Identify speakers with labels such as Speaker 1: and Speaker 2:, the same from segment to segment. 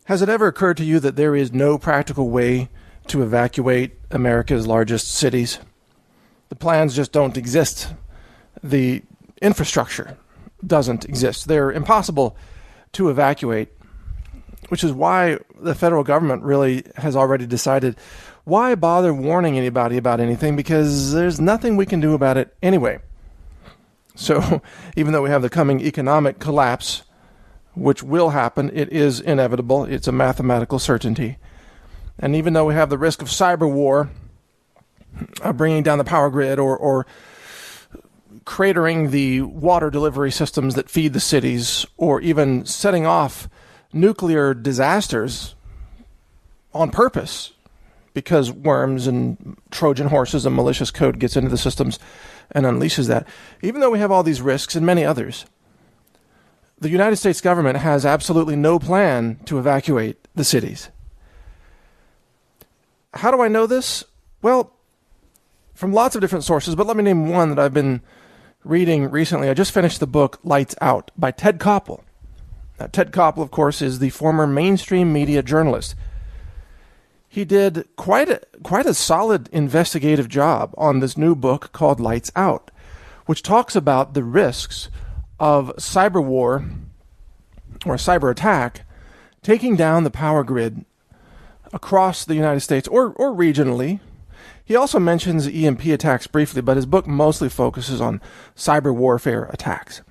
Speaker 1: Has it ever occurred to you that there is no practical way to evacuate America's largest cities? The plans just don't exist. The infrastructure doesn't exist. They're impossible to evacuate, which is why the federal government really has already decided, why bother warning anybody about anything? Because there's nothing we can do about it anyway. So even though we have the coming economic collapse, which will happen, it is inevitable. It's a mathematical certainty. And even though we have the risk of cyber war, bringing down the power grid or cratering the water delivery systems that feed the cities, or even setting off nuclear disasters on purpose because worms and Trojan horses and malicious code gets into the systems and unleashes that. Even though we have all these risks and many others, the United States government has absolutely no plan to evacuate the cities. How do I know this? Well, from lots of different sources, but let me name one that I've been reading recently. I just finished the book Lights Out by Ted Koppel. Now, Ted Koppel, of course, is the former mainstream media journalist. He did quite a solid investigative job on this new book called Lights Out, which talks about the risks of cyber war or cyber attack taking down the power grid across the United States or regionally. He also mentions EMP attacks briefly, but his book mostly focuses on cyber warfare attacks.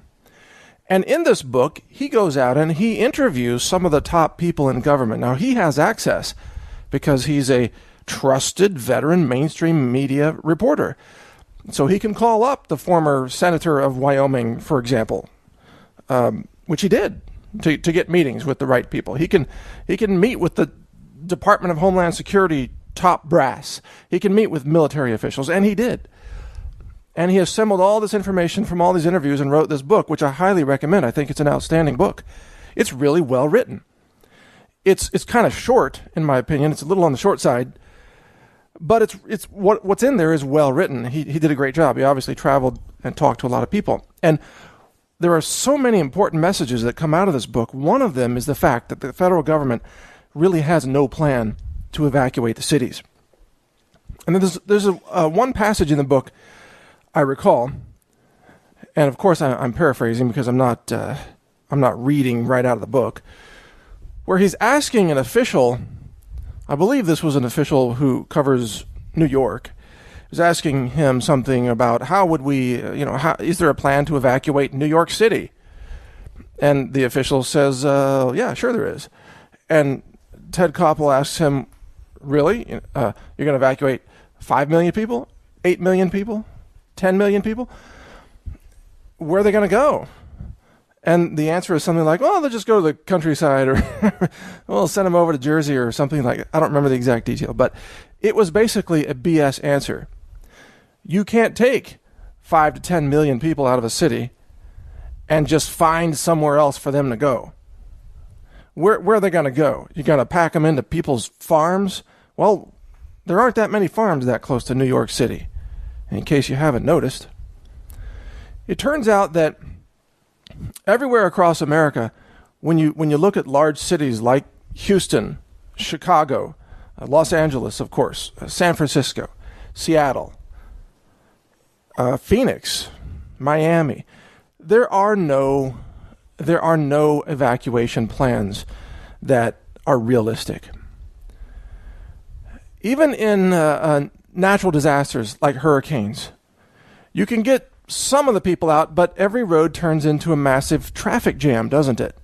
Speaker 1: And in this book, he goes out and he interviews some of the top people in government. Now, he has access because he's a trusted veteran mainstream media reporter. So he can call up the former senator of Wyoming, for example, which he did to get meetings with the right people. He can meet with the Department of Homeland Security top brass. He can meet with military officials, and he did. And he assembled all this information from all these interviews and wrote this book, which I highly recommend. I think it's an outstanding book. It's really well written. It's kind of short, in my opinion. It's a little on the short side, but it's what's in there is well written. He did a great job. He obviously traveled and talked to a lot of people. And there are so many important messages that come out of this book. One of them is the fact that the federal government really has no plan to evacuate the cities. And then there's one passage in the book I recall, and of course I'm paraphrasing because I'm not reading right out of the book, where he's asking an official, I believe this was an official who covers New York, was asking him something about how would we, is there a plan to evacuate New York City? And the official says, yeah, sure there is. And Ted Koppel asks him, really? You're going to evacuate 5 million people? 8 million people? 10 million people? Where are they going to go? And the answer is something like, oh, they'll just go to the countryside, or we'll send them over to Jersey or something like that. I don't remember the exact detail, but it was basically a BS answer. You can't take 5 to 10 million people out of a city and just find somewhere else for them to go. Where are they going to go? You're going to pack them into people's farms? Well, there aren't that many farms that close to New York City, in case you haven't noticed. It turns out that everywhere across America, when you look at large cities like Houston, Chicago, Los Angeles, of course, San Francisco, Seattle, Phoenix, Miami, there are no evacuation plans that are realistic. Even in natural disasters like hurricanes, you can get some of the people out, but every road turns into a massive traffic jam, doesn't it?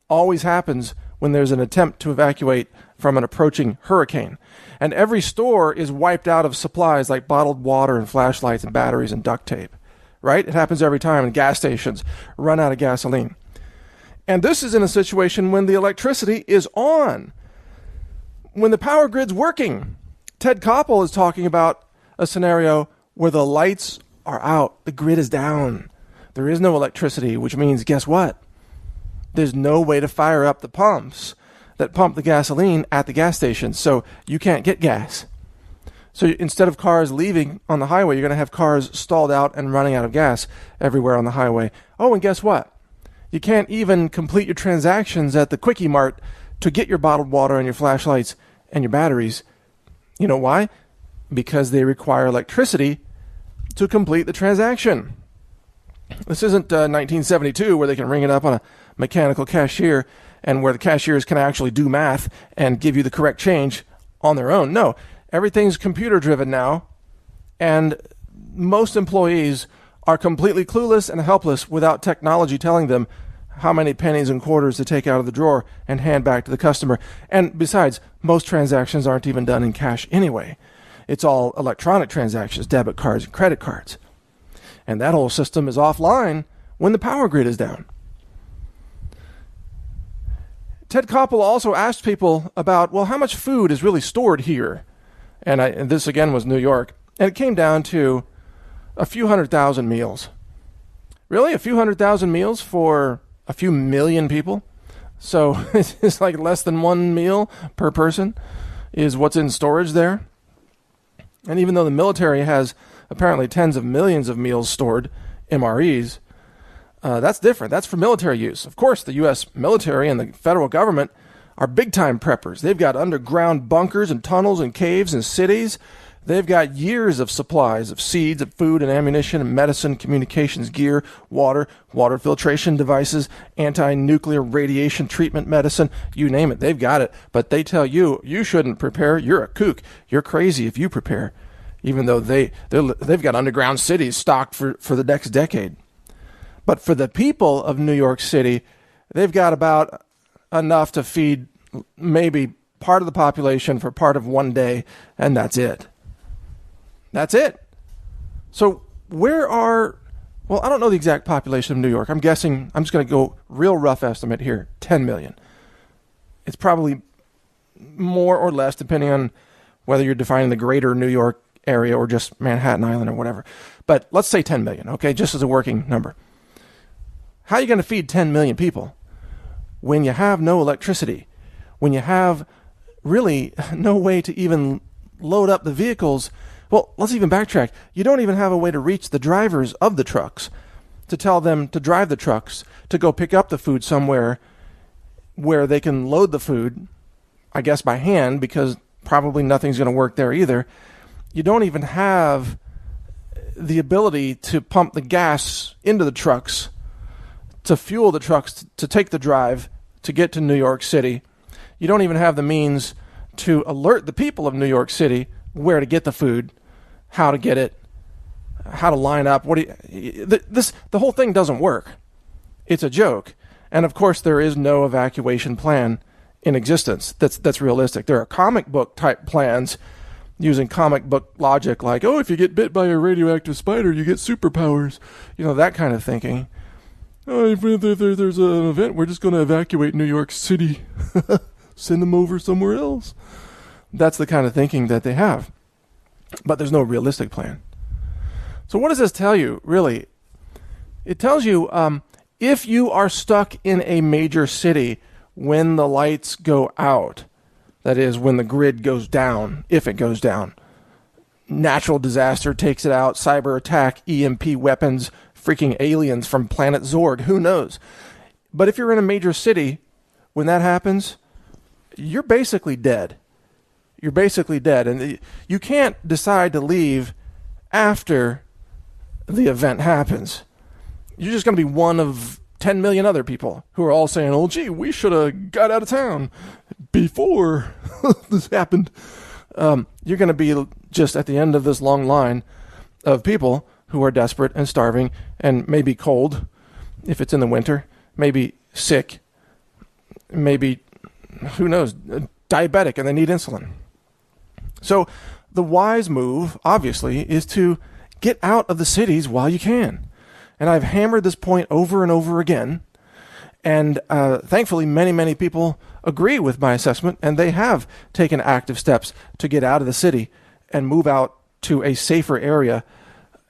Speaker 1: Always happens when there's an attempt to evacuate from an approaching hurricane. And every store is wiped out of supplies like bottled water and flashlights and batteries and duct tape. Right? It happens every time, and gas stations run out of gasoline. And this is in a situation when the electricity is on, when the power grid's working. Ted Koppel is talking about a scenario where the lights are out, the grid is down, there is no electricity, which means, guess what? There's no way to fire up the pumps that pump the gasoline at the gas station, so you can't get gas. So instead of cars leaving on the highway, you're going to have cars stalled out and running out of gas everywhere on the highway. Oh, and guess what? You can't even complete your transactions at the Quickie Mart to get your bottled water and your flashlights and your batteries. You know why? Because they require electricity to complete the transaction. This isn't 1972 where they can ring it up on a mechanical cashier and where the cashiers can actually do math and give you the correct change on their own. No, everything's computer driven now, and most employees are completely clueless and helpless without technology telling them how many pennies and quarters to take out of the drawer and hand back to the customer. And besides, most transactions aren't even done in cash anyway. It's all electronic transactions, debit cards and credit cards. And that whole system is offline when the power grid is down. Ted Koppel also asked people about, well, how much food is really stored here? And this again was New York. And it came down to a few 100,000 meals. Really? A few 100,000 meals for a few million people? So it's like less than one meal per person is what's in storage there. And even though the military has apparently tens of millions of meals stored, MREs, that's different. That's for military use. Of course, the U.S. military and the federal government are big-time preppers. They've got underground bunkers and tunnels and caves and cities. They've got years of supplies of seeds, of food and ammunition and medicine, communications gear, water filtration devices, anti-nuclear radiation treatment medicine, you name it. They've got it. But they tell you, you shouldn't prepare. You're a kook. You're crazy if you prepare, even though they've got underground cities stocked for the next decade. But for the people of New York City, they've got about enough to feed maybe part of the population for part of one day, and that's it. That's it. So well, I don't know the exact population of New York. I'm guessing, I'm just going to go real rough estimate here, 10 million. It's probably more or less depending on whether you're defining the greater New York area or just Manhattan Island or whatever. But let's say 10 million, okay, just as a working number. How are you going to feed 10 million people when you have no electricity, when you have really no way to even load up the vehicles? Well, let's even backtrack. You don't even have a way to reach the drivers of the trucks to tell them to drive the trucks, to go pick up the food somewhere where they can load the food, I guess by hand, because probably nothing's going to work there either. You don't even have the ability to pump the gas into the trucks, to fuel the trucks, to take the drive, to get to New York City. You don't even have the means to alert the people of New York City where to get the food, how to get it, how to line up. The whole thing doesn't work. It's a joke. And of course, there is no evacuation plan in existence that's realistic. There are comic book type plans using comic book logic, like, oh, if you get bit by a radioactive spider, you get superpowers. You know, that kind of thinking. Oh, if there's an event, we're just going to evacuate New York City. Send them over somewhere else. That's the kind of thinking that they have. But there's no realistic plan. So what does this tell you, really? It tells you if you are stuck in a major city when the lights go out, that is, when the grid goes down, if it goes down, natural disaster takes it out, cyber attack, EMP weapons, freaking aliens from planet Zorg, who knows? But if you're in a major city, when that happens, you're basically dead. You're basically dead. And you can't decide to leave after the event happens. You're just going to be one of 10 million other people who are all saying, oh, gee, we should have got out of town before this happened. You're going to be just at the end of this long line of people who are desperate and starving and maybe cold if it's in the winter, maybe sick, maybe, who knows, diabetic and they need insulin. So the wise move, obviously, is to get out of the cities while you can. And I've hammered this point over and over again. And thankfully, many, many people agree with my assessment, and they have taken active steps to get out of the city and move out to a safer area,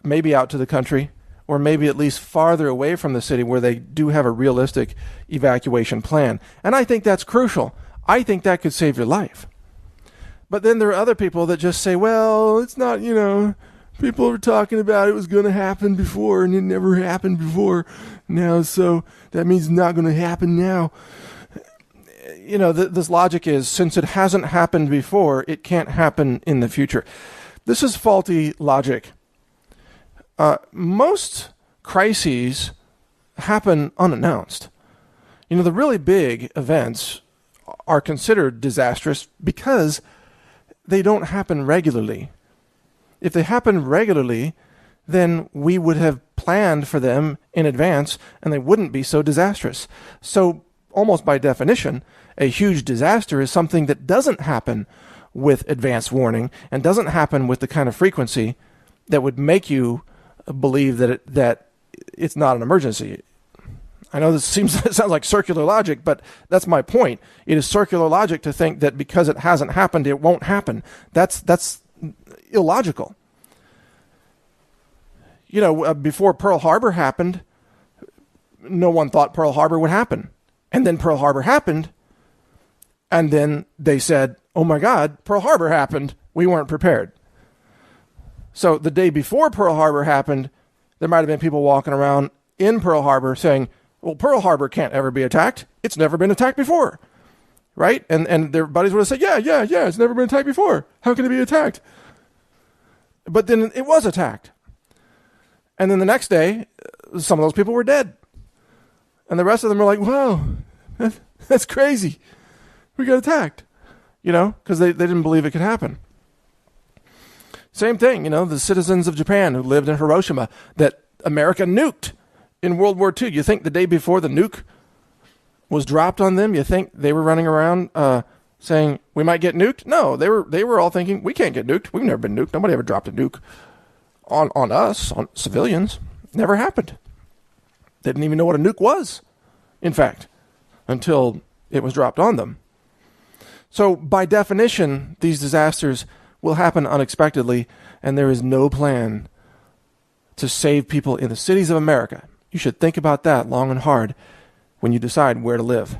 Speaker 1: maybe out to the country, or maybe at least farther away from the city where they do have a realistic evacuation plan. And I think that's crucial. I think that could save your life. But then there are other people that just say, well, it's not, people are talking about it was going to happen before and it never happened before now, so that means it's not going to happen now. this logic is, since it hasn't happened before, it can't happen in the future. This is faulty logic. Most crises happen unannounced. The really big events are considered disastrous because they don't happen regularly. If they happen regularly, then we would have planned for them in advance and they wouldn't be so disastrous. So almost by definition, a huge disaster is something that doesn't happen with advance warning and doesn't happen with the kind of frequency that would make you believe that it's not an emergency. I know this sounds like circular logic, but that's my point. It is circular logic to think that because it hasn't happened, it won't happen. That's illogical. Before Pearl Harbor happened, no one thought Pearl Harbor would happen. And then Pearl Harbor happened, and then they said, oh my God, Pearl Harbor happened. We weren't prepared. So the day before Pearl Harbor happened, there might have been people walking around in Pearl Harbor saying, well, Pearl Harbor can't ever be attacked. It's never been attacked before. Right? And their buddies would have said, yeah, it's never been attacked before. How can it be attacked? But then it was attacked. And then the next day, some of those people were dead. And the rest of them were like, wow, that's crazy. We got attacked. Because they didn't believe it could happen. Same thing, the citizens of Japan who lived in Hiroshima that America nuked in World War II. You think the day before the nuke was dropped on them, you think they were running around saying, we might get nuked? No, they were all thinking, we can't get nuked. We've never been nuked. Nobody ever dropped a nuke on us, on civilians. Never happened. They didn't even know what a nuke was, in fact, until it was dropped on them. So by definition, these disasters will happen unexpectedly, and there is no plan to save people in the cities of America. You should think about that long and hard when you decide where to live.